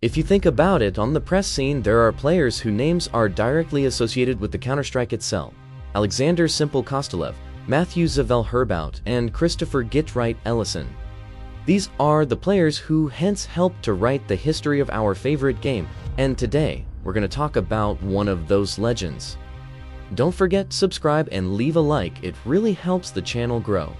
If you think about it, on the press scene there are players whose names are directly associated with the Counter-Strike itself. Alexander Simple Kostolev, Matthew Zavel Herbout, and Christopher Gitright Ellison. These are the players who hence helped to write the history of our favorite game, and today we're going to talk about one of those legends. Don't forget to subscribe and leave a like, it really helps the channel grow.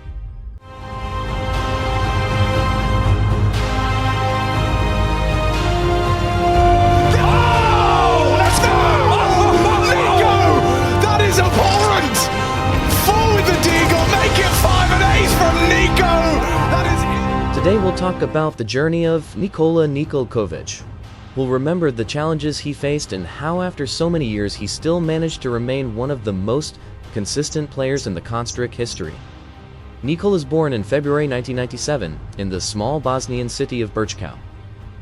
Today we'll talk about the journey of Nikola NiKo Kovač. We'll remember the challenges he faced and how after so many years he still managed to remain one of the most consistent players in the Counter-Strike history. Nikola was born in February 1997 in the small Bosnian city of Brčko.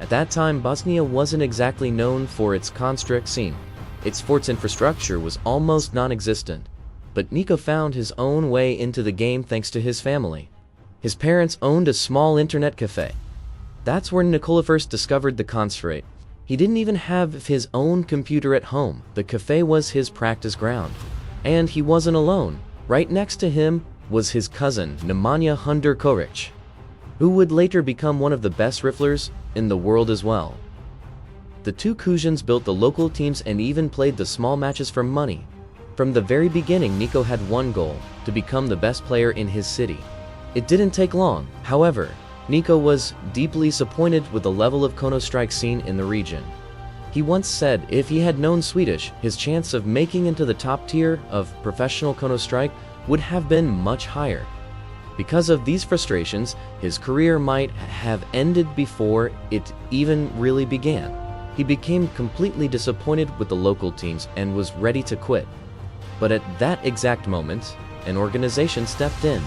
At that time, Bosnia wasn't exactly known for its Counter-Strike scene. Its sports infrastructure was almost non-existent. But Niko found his own way into the game thanks to his family. His parents owned a small internet café. That's where Nikola first discovered the Counter-Strike. He didn't even have his own computer at home. The café was his practice ground. And he wasn't alone. Right next to him was his cousin, Nemanja Hundrkovic, who would later become one of the best riflers in the world as well. The two cousins built the local teams and even played the small matches for money. From the very beginning, Niko had one goal: to become the best player in his city. It didn't take long, however. Niko was deeply disappointed with the level of Counter-Strike scene in the region. He once said if he had known Swedish, his chance of making into the top tier of professional Counter-Strike would have been much higher. Because of these frustrations, his career might have ended before it even really began. He became completely disappointed with the local teams and was ready to quit. But at that exact moment, an organization stepped in.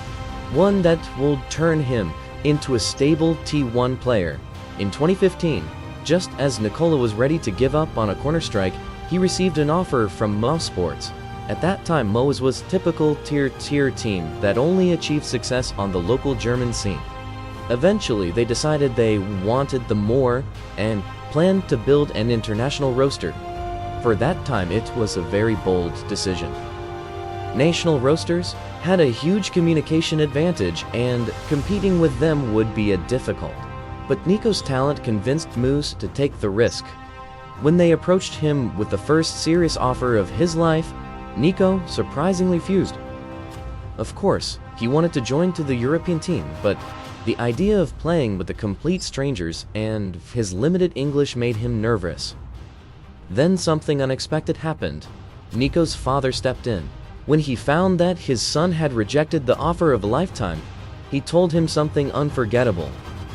One that will turn him into a stable T1 player. In 2015, just as Nikola was ready to give up on a Counter-Strike, he received an offer from mousesports. At that time, Mouse was a typical tier team that only achieved success on the local German scene. Eventually, they decided they wanted the more and planned to build an international roster. For that time, it was a very bold decision. National rosters had a huge communication advantage, and competing with them would be difficult. But Niko's talent convinced Moose to take the risk. When they approached him with the first serious offer of his life, Niko surprisingly refused. Of course, he wanted to join to the European team, but the idea of playing with the complete strangers and his limited English made him nervous. Then something unexpected happened. Niko's father stepped in. When he found that his son had rejected the offer of a lifetime, he told him something unforgettable.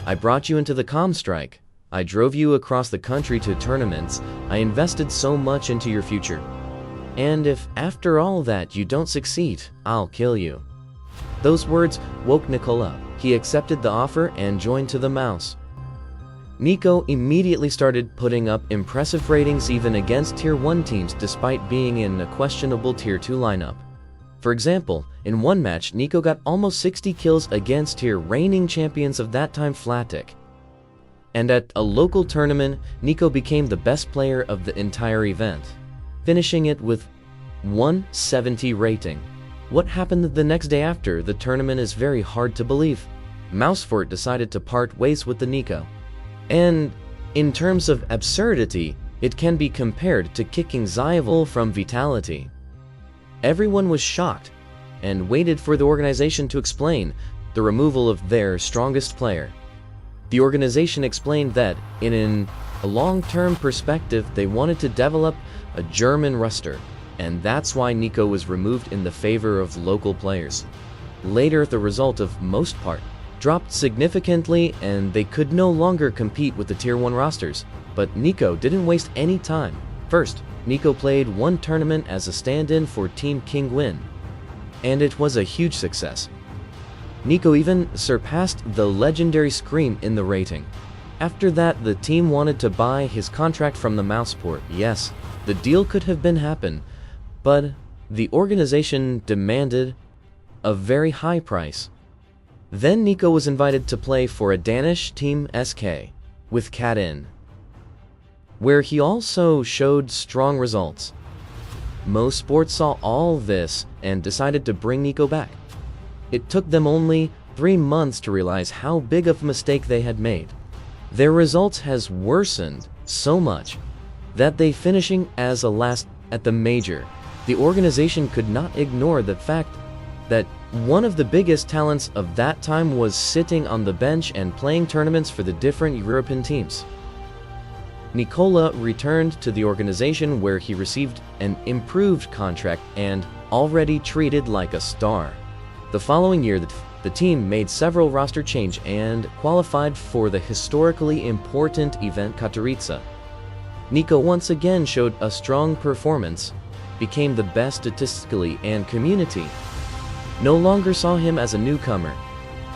"I brought you into the Counter-Strike. I drove you across the country to tournaments. I invested so much into your future. And if after all that you don't succeed, I'll kill you." Those words woke Nikola up. He accepted the offer and joined to the Mouse. Niko immediately started putting up impressive ratings even against Tier 1 teams despite being in a questionable Tier 2 lineup. For example, in one match, Niko got almost 60 kills against reigning champions of that time, Fnatic. And at a local tournament, Niko became the best player of the entire event, finishing it with 170 rating. What happened the next day after the tournament is very hard to believe. mousesports decided to part ways with the Niko. And in terms of absurdity, it can be compared to kicking Zavel from Vitality. Everyone was shocked and waited for the organization to explain the removal of their strongest player. The organization explained that in a long-term perspective they wanted to develop a German roster, and that's why Niko was removed in the favor of local players. Later, the result of most part dropped significantly and they could no longer compete with the Tier 1 rosters. But Niko didn't waste any time. First, Niko played one tournament as a stand-in for Team King Win, and it was a huge success. Niko even surpassed the legendary Scream in the rating. After that, the team wanted to buy his contract from the mousesports. Yes, the deal could have been happened, but the organization demanded a very high price. Then Niko was invited to play for a Danish team SK with Cat in. where he also showed strong results. mousesports saw all this and decided to bring NiKo back. It took them only 3 months to realize how big of a mistake they had made. Their results has worsened so much that they finishing as a last at the major. The organization could not ignore the fact that one of the biggest talents of that time was sitting on the bench and playing tournaments for the different European teams. Nikola returned to the organization where he received an improved contract and already treated like a star. The following year, the team made several roster changes and qualified for the historically important event Katowice. NiKo once again showed a strong performance, became the best statistically, and community no longer saw him as a newcomer.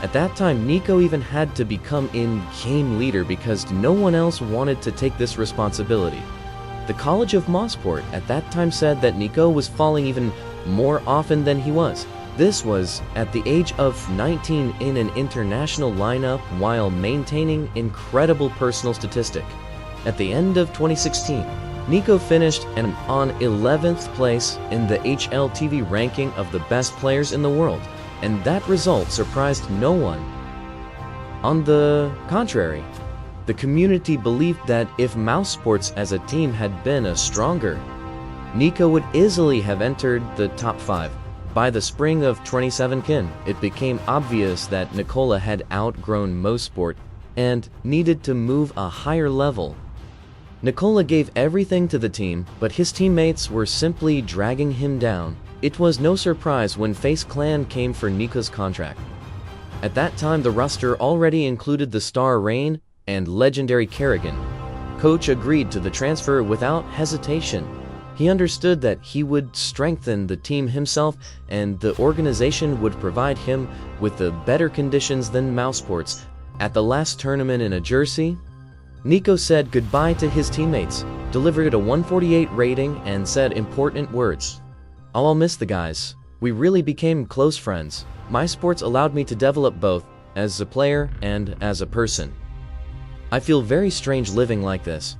At that time, NiKo even had to become in-game leader because no one else wanted to take this responsibility. The College of mousesports at that time said that NiKo was falling even more often than he was. This was at the age of 19 in an international lineup while maintaining incredible personal statistic. At the end of 2016, NiKo finished on 11th place in the HLTV ranking of the best players in the world, and that result surprised no one. On the contrary, the community believed that if mousesports as a team had been stronger, NiKo would easily have entered the top 5. By the spring of 2017, it became obvious that Nikola had outgrown mousesports and needed to move a higher level. Nikola gave everything to the team, but his teammates were simply dragging him down. It was no surprise when FaZe Clan came for NiKo's contract. At that time, the roster already included the star Rain and legendary Kerrigan. Coach agreed to the transfer without hesitation. He understood that he would strengthen the team himself and the organization would provide him with the better conditions than mousesports. At the last tournament in a jersey, NiKo said goodbye to his teammates, delivered a 148 rating, and said important words. "I'll miss the guys. We really became close friends. mousesports allowed me to develop both as a player and as a person. I feel very strange living like this."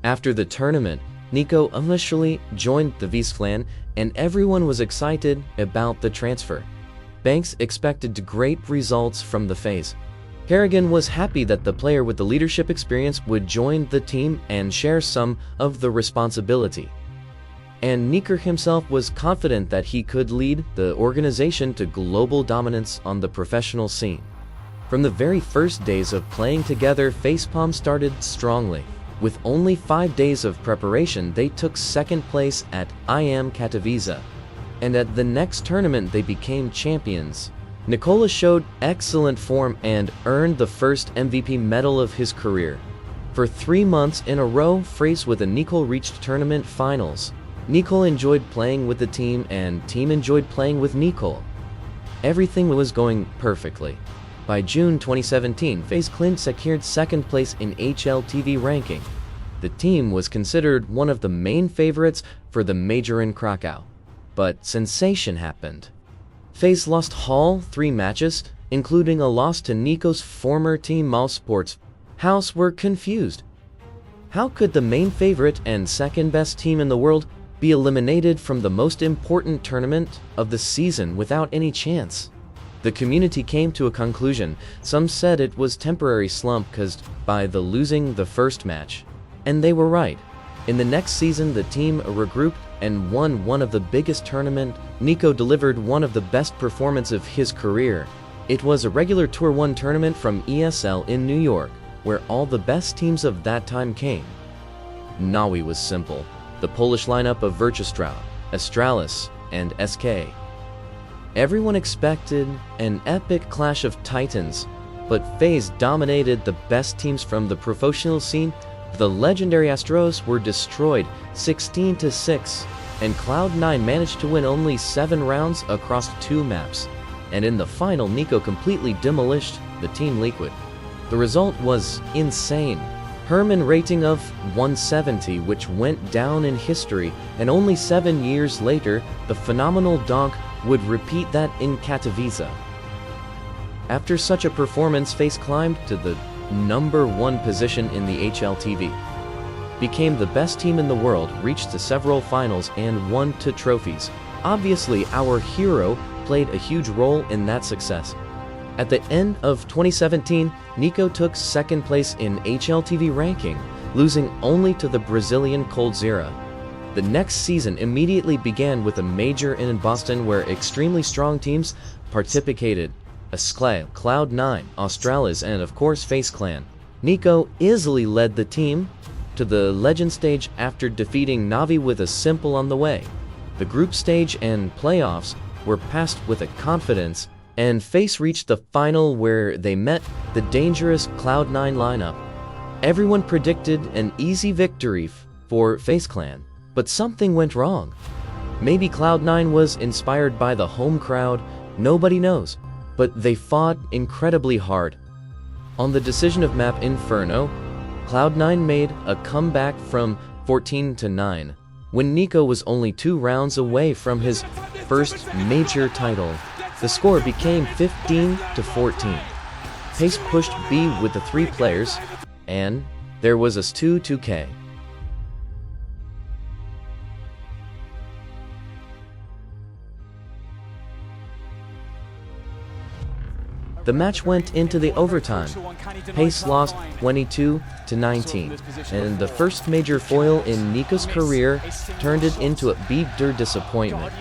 After the tournament, NiKo initially joined the FaZe Clan and everyone was excited about the transfer. Banks expected great results from the FaZe. Kerrigan was happy that the player with the leadership experience would join the team and share some of the responsibility. And NiKo himself was confident that he could lead the organization to global dominance on the professional scene. From the very first days of playing together, Facepalm started strongly. With only 5 days of preparation, they took second place at IM Katowice. And at the next tournament, they became champions. Nikola showed excellent form and earned the first MVP medal of his career. For 3 months in a row, FaZe with a NiKo reached tournament finals. NiKo enjoyed playing with the team and team enjoyed playing with NiKo. Everything was going perfectly. By June 2017, FaZe Clan secured second place in HLTV ranking. The team was considered one of the main favorites for the major in Krakow. But sensation happened. FaZe lost all 3 matches, including a loss to NiKo's former team mousesports. House were confused. How could the main favorite and second best team in the world be eliminated from the most important tournament of the season without any chance? The community came to a conclusion. Some said it was temporary slump caused by the losing the first match. And they were right. In the next season, the team regrouped and won one of the biggest tournaments. NiKo delivered one of the best performances of his career. It was a regular Tour 1 tournament from ESL in New York, where all the best teams of that time came. Nawi was simple. The Polish lineup of Virtustra, Astralis, and SK. Everyone expected an epic clash of titans, but FaZe dominated the best teams from the professional scene. The legendary Astros were destroyed 16-6, and Cloud9 managed to win only 7 rounds across 2 maps. And in the final, NiKo completely demolished the Team Liquid. The result was insane. Herman rating of 170, which went down in history, and only 7 years later, the phenomenal Donk would repeat that in Katowice. After such a performance, FaZe climbed to the #1 position in the HLTV. became the best team in the world, reached to several finals, and won 2 trophies. Obviously, our hero played a huge role in that success. At the end of 2017, NiKo took 2nd place in HLTV ranking, losing only to the Brazilian Coldzera. The next season immediately began with a major in Boston where extremely strong teams participated: FaZe, Cloud9, Australis, and of course FaZe Clan. NiKo easily led the team to the legend stage after defeating Navi with a simple on the way. The group stage and playoffs were passed with a confidence, and FaZe reached the final where they met the dangerous Cloud9 lineup. Everyone predicted an easy victory for FaZe Clan, but something went wrong. Maybe Cloud9 was inspired by the home crowd, nobody knows, but they fought incredibly hard. On the decision of map Inferno, Cloud9 made a comeback from 14-9, when NiKo was only 2 rounds away from his first major title. The score became 15-14. FaZe pushed B with the 3 players, and there was a 2-2K. The match went into the overtime. FaZe lost 22-19, and the first major foil in NiKo's career turned it into a bitter disappointment.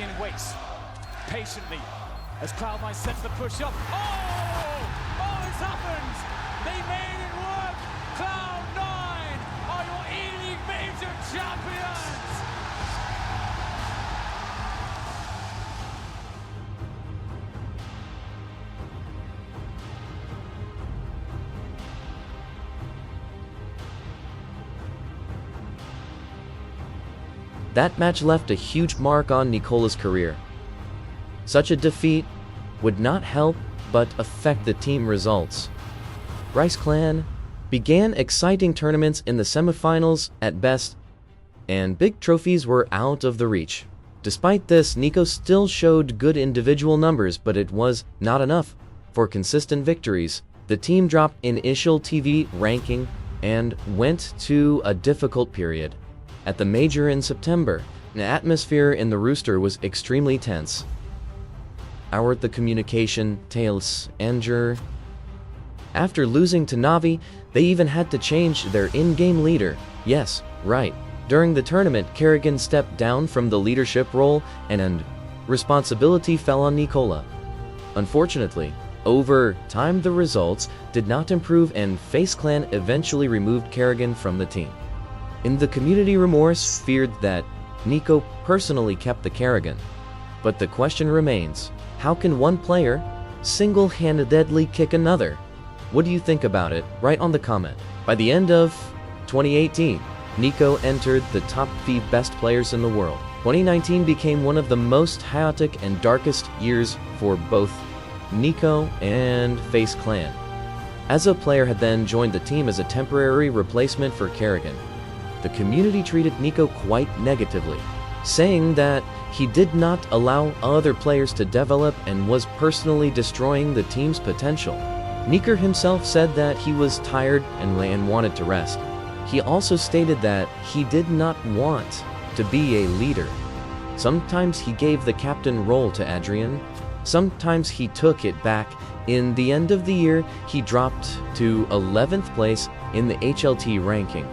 Patiently, as Cloud9 sets the push up. Oh, it's happened! They made it work! Cloud9 are your E-League Major champions! That match left a huge mark on Nikola's career. Such a defeat would not help but affect the team results. FaZe Clan began exciting tournaments in the semifinals at best, and big trophies were out of the reach. Despite this, NiKo still showed good individual numbers, but it was not enough for consistent victories. The team dropped initial TV ranking and went to a difficult period. At the major in September, the atmosphere in the Rooster was extremely tense. The communication tails Anger. After losing to Navi, they even had to change their in-game leader. Yes, right. During the tournament, Kerrigan stepped down from the leadership role and responsibility fell on Nikola. Unfortunately, over time the results did not improve and FaZe Clan eventually removed Kerrigan from the team. In the community, remorse feared that NiKo personally kept the Kerrigan. But the question remains, how can one player single-handedly kick another? What do you think about it? Write on the comment. By the end of 2018, NiKo entered the top 5 best players in the world. 2019 became one of the most chaotic and darkest years for both NiKo and FaZe Clan, as a player had then joined the team as a temporary replacement for Kerrigan. The community treated NiKo quite negatively, saying that he did not allow other players to develop and was personally destroying the team's potential. NiKo himself said that he was tired and wanted to rest. He also stated that he did not want to be a leader. Sometimes he gave the captain role to Adrian, sometimes he took it back. In the end of the year, he dropped to 11th place in the HLT ranking.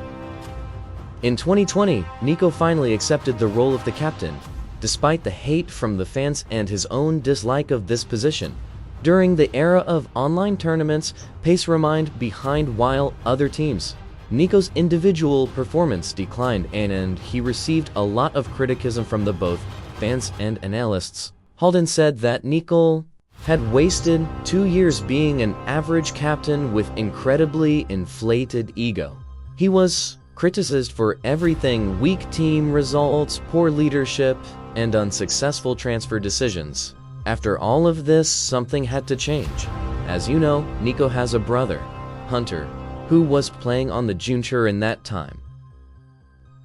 In 2020, NiKo finally accepted the role of the captain, despite the hate from the fans and his own dislike of this position. During the era of online tournaments, pace remained behind while other teams. NiKo's individual performance declined and he received a lot of criticism from both fans and analysts. Halden said that NiKo had wasted 2 years being an average captain with incredibly inflated ego. He was criticized for everything: weak team results, poor leadership, and unsuccessful transfer decisions. After all of this, something had to change. As you know, NiKo has a brother, Hunter, who was playing on the Junior in that time,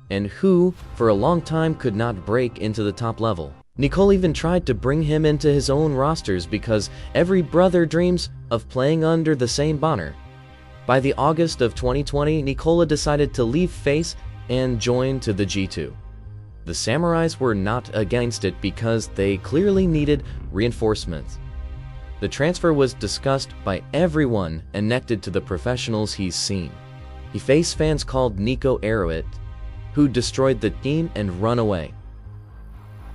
and who, for a long time, could not break into the top level. Nikola even tried to bring him into his own rosters because every brother dreams of playing under the same banner. By the August of 2020, Nikola decided to leave FaZe and join to the G2. The Samurais were not against it because they clearly needed reinforcements. The transfer was discussed by everyone connected to the professionals he's seen. He faced fans called Nico Aeroit, who destroyed the team and run away.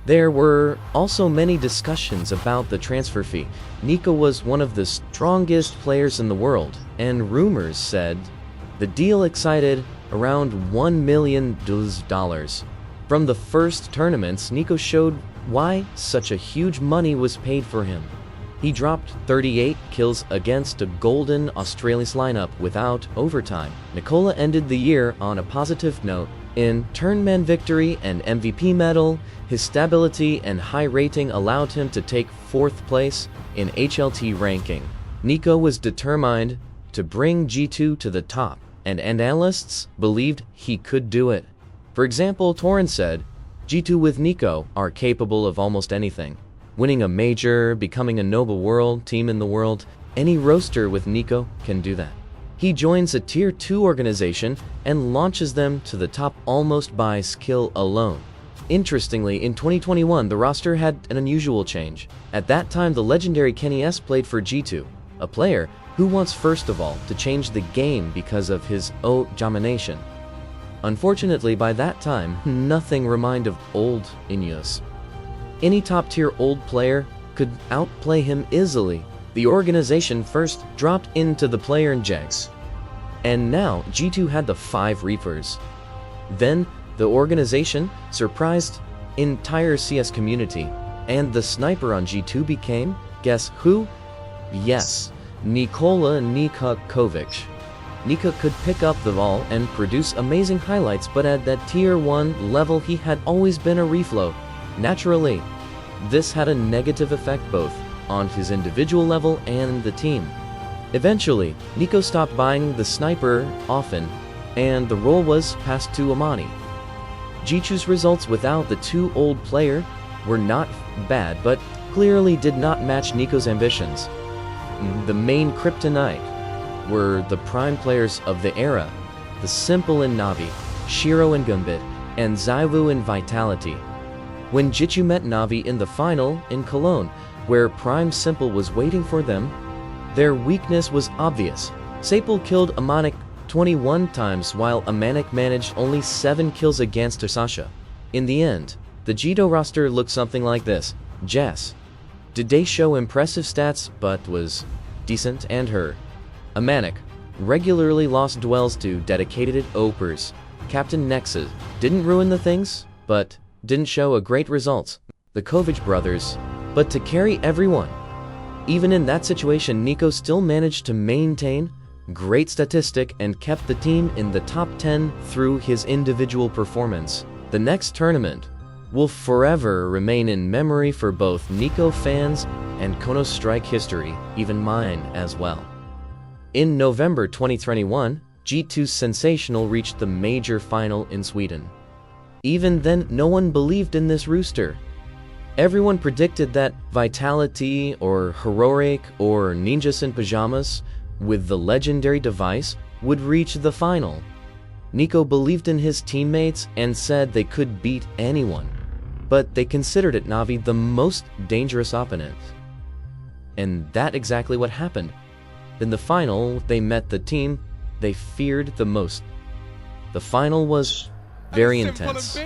There were also many discussions about the transfer fee. Nico was one of the strongest players in the world, and rumors said the deal excited around $1 million. From the first tournaments, Nico showed why such a huge money was paid for him. He dropped 38 kills against a golden Australians lineup without overtime. Nikola ended the year on a positive note. In Tournament victory and MVP medal, his stability and high rating allowed him to take 4th place in HLT ranking. Nico was determined to bring G2 to the top, and analysts believed he could do it. For example, Torren said, G2 with Nico are capable of almost anything. Winning a major, becoming a noble world team in the world, any roster with Nico can do that. He joins a Tier 2 organization and launches them to the top almost by skill alone. Interestingly, in 2021, the roster had an unusual change. At that time, the legendary Kenny S played for G2, a player who wants first of all to change the game because of his domination. Unfortunately, by that time, nothing reminded of old Ineos. Any top-tier old player could outplay him easily. The organization first dropped into the player injects, and now G2 had the 5 Reapers. Then the organization surprised entire CS community, and the sniper on G2 became, guess who? Yes, Nikola NiKo Kovač. Nika could pick up the ball and produce amazing highlights, but at that Tier 1 level he had always been a reflow. Naturally, this had a negative effect both on his individual level and the team. Eventually, Nico stopped buying the sniper often, and the role was passed to Amani. G2's results without the 2 old player were not bad, but clearly did not match Nico's ambitions. The main kryptonite were the prime players of the era, the Simple and Navi, Shiro and Gambit, and Zaivu and Vitality. When G2 met Navi in the final in Cologne, where Prime Simple was waiting for them, their weakness was obvious. Simple killed Amanek 21 times while Amanek managed only 7 kills against Sasha. In the end, the G2 roster looked something like this. Jess. Did they show impressive stats but was decent and her. Amanek regularly lost duels to dedicated opers. Captain Nexus didn't ruin the things, but didn't show a great results. The Kovač brothers, but to carry everyone. Even in that situation, Nico still managed to maintain great statistic and kept the team in the top 10 through his individual performance. The next tournament will forever remain in memory for both Nico fans and Counter-Strike history, even mine as well. In November 2021, G2's Sensational reached the major final in Sweden. Even then, no one believed in this rooster. Everyone predicted that Vitality or Heroic or Ninjas in Pajamas with the legendary device would reach the final. Nico believed in his teammates and said they could beat anyone, but they considered it Navi the most dangerous opponent. And that's exactly what happened. In the final, they met the team they feared the most. The final was very intense.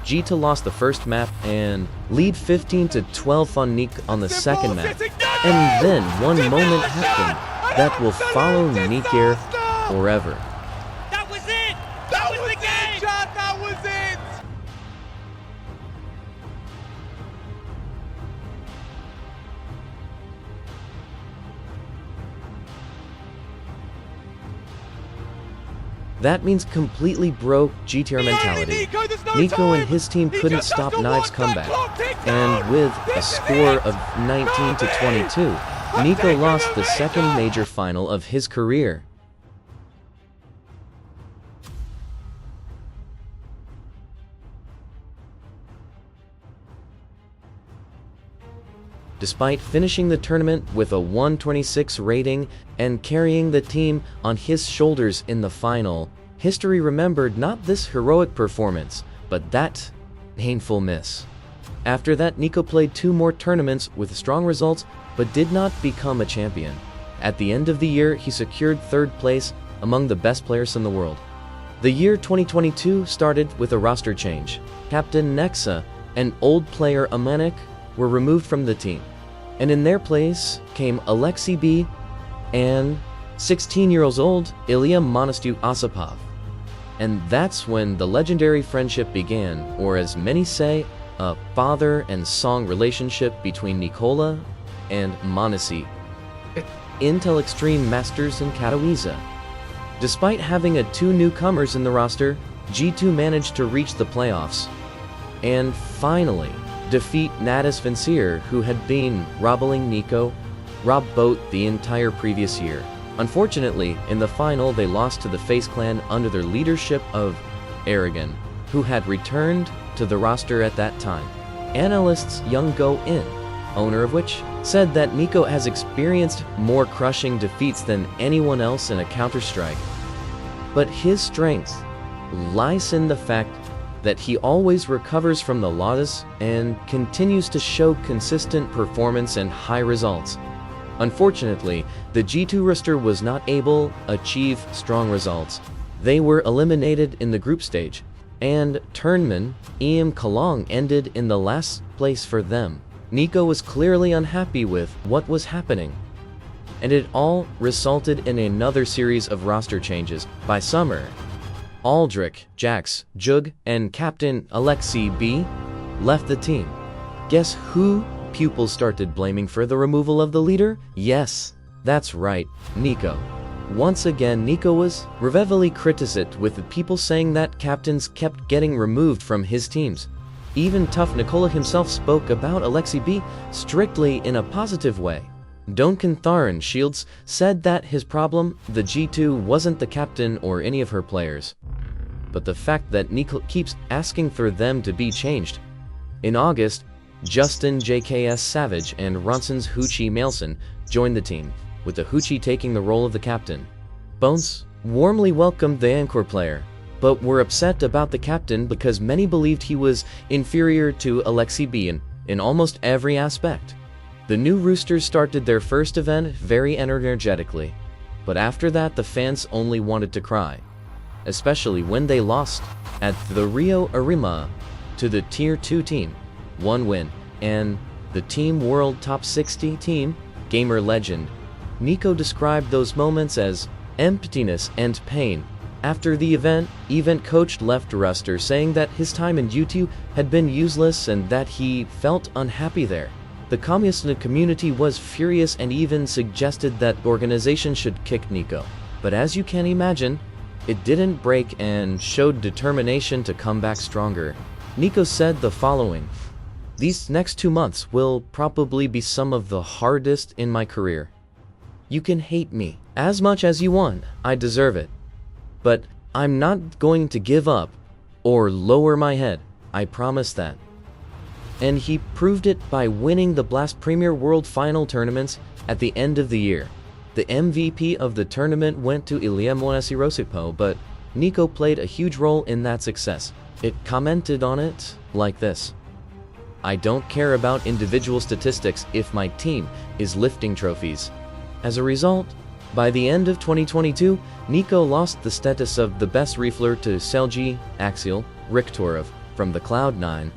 G2 lost the first map and lead 15-12 on Nick on the second map. And then one moment happened that will follow Nick here forever. That was it! That was the game! That was it! That means completely broke GTR mentality. Nico and his team couldn't stop Knives' comeback, and with a score of 19-22, Nico lost the second major final of his career. Despite finishing the tournament with a 126 rating and carrying the team on his shoulders in the final, History remembered not this heroic performance, but that painful miss. After that, NiKo played 2 more tournaments with strong results, but did not become a champion. At the end of the year, he secured 3rd place among the best players in the world. The year 2022 started with a roster change. Captain Nexa and old player Amanek were removed from the team, and in their place came Alexi B and 16-year-old Ilya Monastu Osipov. And that's when the legendary friendship began, or as many say, a father and son relationship between Nikola and Monasi, Intel Extreme Masters in Katowice. Despite having 2 newcomers in the roster, G2 managed to reach the playoffs and finally defeat Natus Vincier, who had been robbing NiKo boat the entire previous year. Unfortunately, in the final they lost to the FaZe Clan under the leadership of Aragon, who had returned to the roster at that time. Analysts Young-Go In, owner of which, said that NiKo has experienced more crushing defeats than anyone else in a Counter-Strike. But his strength lies in the fact that he always recovers from the losses and continues to show consistent performance and high results. Unfortunately, the G2 roster was not able to achieve strong results. They were eliminated in the group stage, and tournament EM Kalong ended in the last place for them. NiKo was clearly unhappy with what was happening, and it all resulted in another series of roster changes. By summer, Aldrich, Jax, Jug, and Captain Alexi B left the team. Guess who pupils started blaming for the removal of the leader? Yes, that's right, NiKo. Once again, NiKo was heavily criticized, with the people saying that captains kept getting removed from his teams. Even tough Nikola himself spoke about Alexi B strictly in a positive way. Donkan Tharan Shields said that his problem, the G2, wasn't the captain or any of her players, but the fact that NiKo keeps asking for them to be changed. In August, Justin JKS Savage and Ronson's Hoochie Mailson joined the team, with the Hoochie taking the role of the captain. Bones warmly welcomed the Anchor player, but were upset about the captain because many believed he was inferior to Alexi B in almost every aspect. The new Roosters started their first event very energetically, but after that the fans only wanted to cry, especially when they lost at the Rio Arima to the Tier 2 team. 1 win, and the Team World Top 60 team, Gamer Legend. NiKo described those moments as emptiness and pain. After the event coach left roster, saying that his time in U2 had been useless and that he felt unhappy there. The communist community was furious and even suggested that organization should kick NiKo. But as you can imagine, it didn't break and showed determination to come back stronger. NiKo said the following: "These next 2 months will probably be some of the hardest in my career. You can hate me as much as you want, I deserve it. But I'm not going to give up or lower my head, I promise that." And he proved it by winning the Blast Premier World Final tournaments at the end of the year. The MVP of the tournament went to Ilya Monasirosipo, but NiKo played a huge role in that success. It commented on it like this: "I don't care about individual statistics if my team is lifting trophies." As a result, by the end of 2022, NiKo lost the status of the best rifler to Selgi Axial Riktorov from the Cloud9.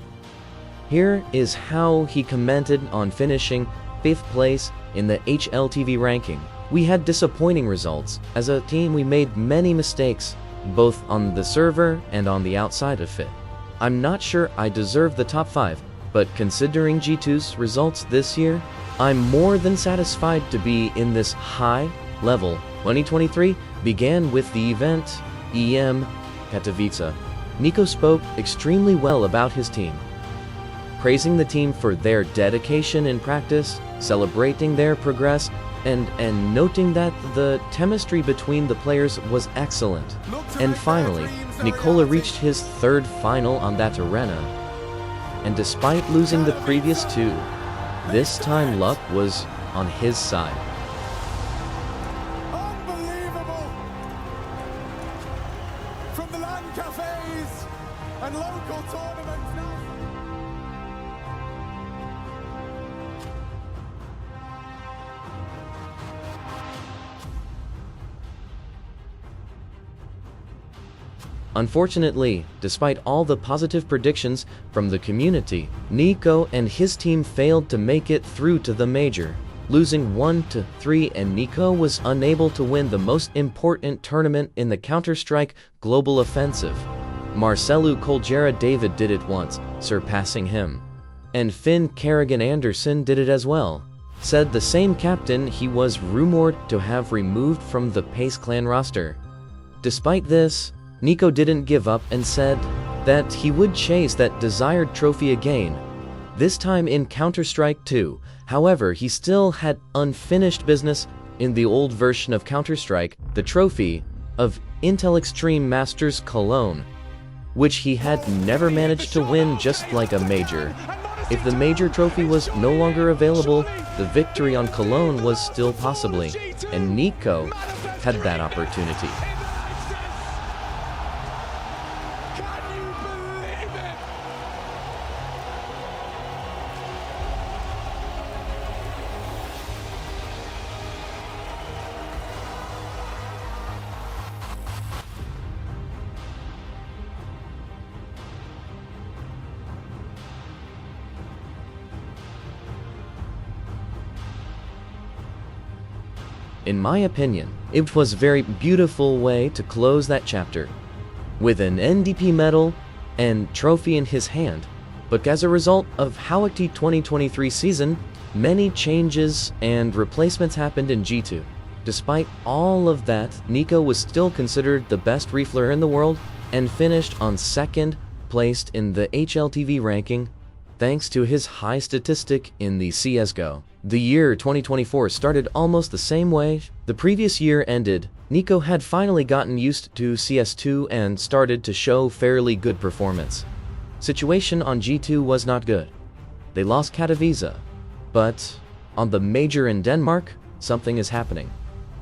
Here is how he commented on finishing 5th place in the HLTV ranking. "We had disappointing results. As a team, we made many mistakes, both on the server and on the outside of it. I'm not sure I deserve the top 5, but considering G2's results this year, I'm more than satisfied to be in this high level." 2023 began with the event EM Katowice. NiKo spoke extremely well about his team, praising the team for their dedication in practice, celebrating their progress, and noting that the chemistry between the players was excellent. And finally, Nikola reached his 3rd final on that arena. And despite losing the previous 2, this time luck was on his side. and local tournaments now. Unfortunately, despite all the positive predictions from the community, NiKo and his team failed to make it through to the major, losing 1-3, and NiKo was unable to win the most important tournament in the Counter-Strike global offensive. Marcelu Colgera David did it once, surpassing him. And Finn Kerrigan Anderson did it as well. Said the same captain he was rumored to have removed from the FaZe Clan roster. Despite this, NiKo didn't give up and said that he would chase that desired trophy again, this time in Counter-Strike 2. However, he still had unfinished business in the old version of Counter-Strike, the trophy of Intel Extreme Masters Cologne, which he had never managed to win, just like a major. If the major trophy was no longer available, the victory on Cologne was still possibly, and NiKo had that opportunity. In my opinion, it was a very beautiful way to close that chapter, with an NDP medal and trophy in his hand. But as a result of HOUT 2023 season, many changes and replacements happened in G2. Despite all of that, NiKo was still considered the best refler in the world and finished on second placed in the HLTV ranking, thanks to his high statistic in the CS.GO. The year 2024 started almost the same way the previous year ended. NiKo had finally gotten used to CS2 and started to show fairly good performance. Situation on G2 was not good. They lost Katowice, but on the major in Denmark, something is happening.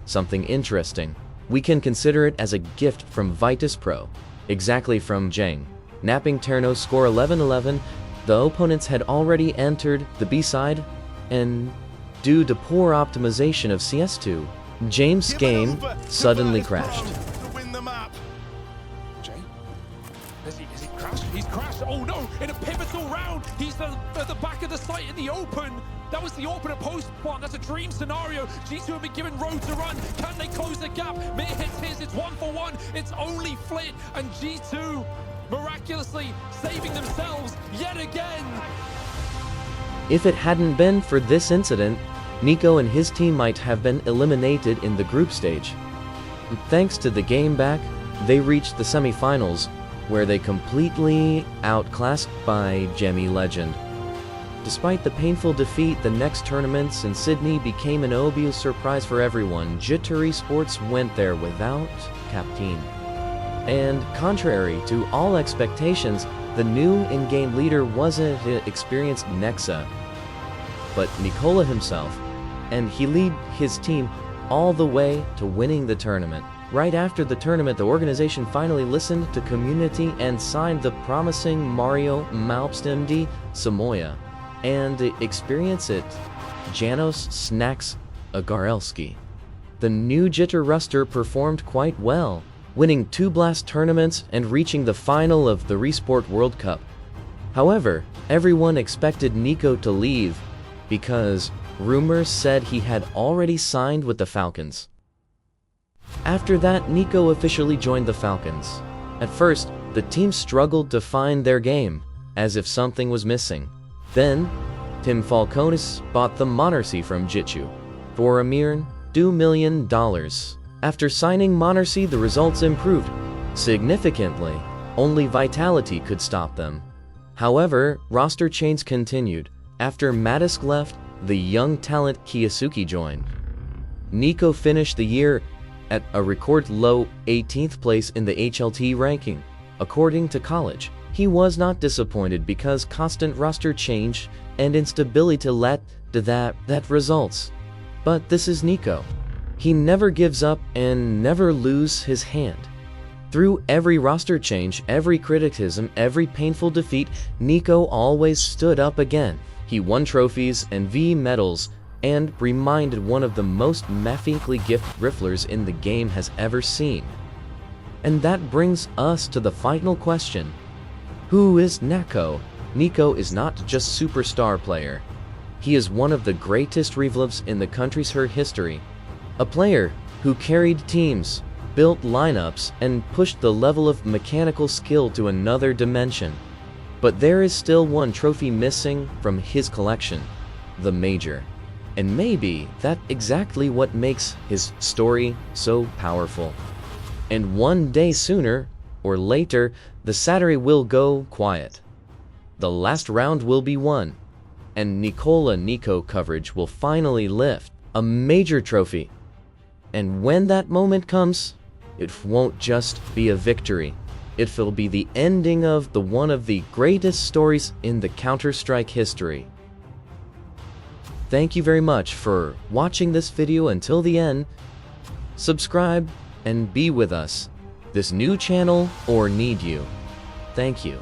Something interesting. We can consider it as a gift from Vitus Pro, exactly from Jang. Napping Terno's score 11-11, the opponents had already entered the B-side, and due to poor optimization of CS2, James' game suddenly crashed. Has he crashed? He's crashed. Oh no, in a pivotal round. He's at the back of the site in the open. That was the open at post one. That's a dream scenario. G2 have been given road to run. Can they close the gap? Mir hits his. It's 1-for-1. It's only Flit, and G2 miraculously saving themselves yet again. If it hadn't been for this incident, NiKo and his team might have been eliminated in the group stage. Thanks to the game back, they reached the semi-finals, where they completely outclassed by Gemi Legend. Despite the painful defeat, the next tournaments in Sydney became an obvious surprise for everyone. G2 Esports went there without captain. And contrary to all expectations, the new in-game leader wasn't experienced Nexa, but Nikola himself, and he led his team all the way to winning the tournament. Right after the tournament, the organization finally listened to community and signed the promising Mario Malmstemdi Samoya, and experience it, Janos Snacks Agarelski. The new Jitter roster performed quite well, winning 2 Blast tournaments and reaching the final of the Resport World Cup. However, everyone expected NiKo to leave because rumors said he had already signed with the Falcons. After that, NiKo officially joined the Falcons. At first, the team struggled to find their game, as if something was missing. Then, Tim Falconis bought the Monarchy from Jitsu for a mere $2 million. After signing Monarchy, the results improved significantly. Only Vitality could stop them. However, roster change continued. After Madisk left, the young talent Kiyasuki joined. NiKo finished the year at a record low 18th place in the HLT ranking. According to College, he was not disappointed because constant roster change and instability led to that results. But this is NiKo. He never gives up and never loses his hand. Through every roster change, every criticism, every painful defeat, NiKo always stood up again. He won trophies and medals and reminded one of the most magically gifted rifflers in the game has ever seen. And that brings us to the final question. Who is NiKo? NiKo is not just superstar player. He is one of the greatest rifflers in the country's history. A player who carried teams, built lineups, and pushed the level of mechanical skill to another dimension. But there is still one trophy missing from his collection, the Major. And maybe that's exactly what makes his story so powerful. And one day sooner or later, the Saturday will go quiet. The last round will be won, and Nikola NiKo Kovač will finally lift a major trophy. And when that moment comes, it won't just be a victory. It will be the ending of one of the greatest stories in the Counter-Strike history. Thank you very much for watching this video until the end. Subscribe and be with us. This new channel or need you. Thank you.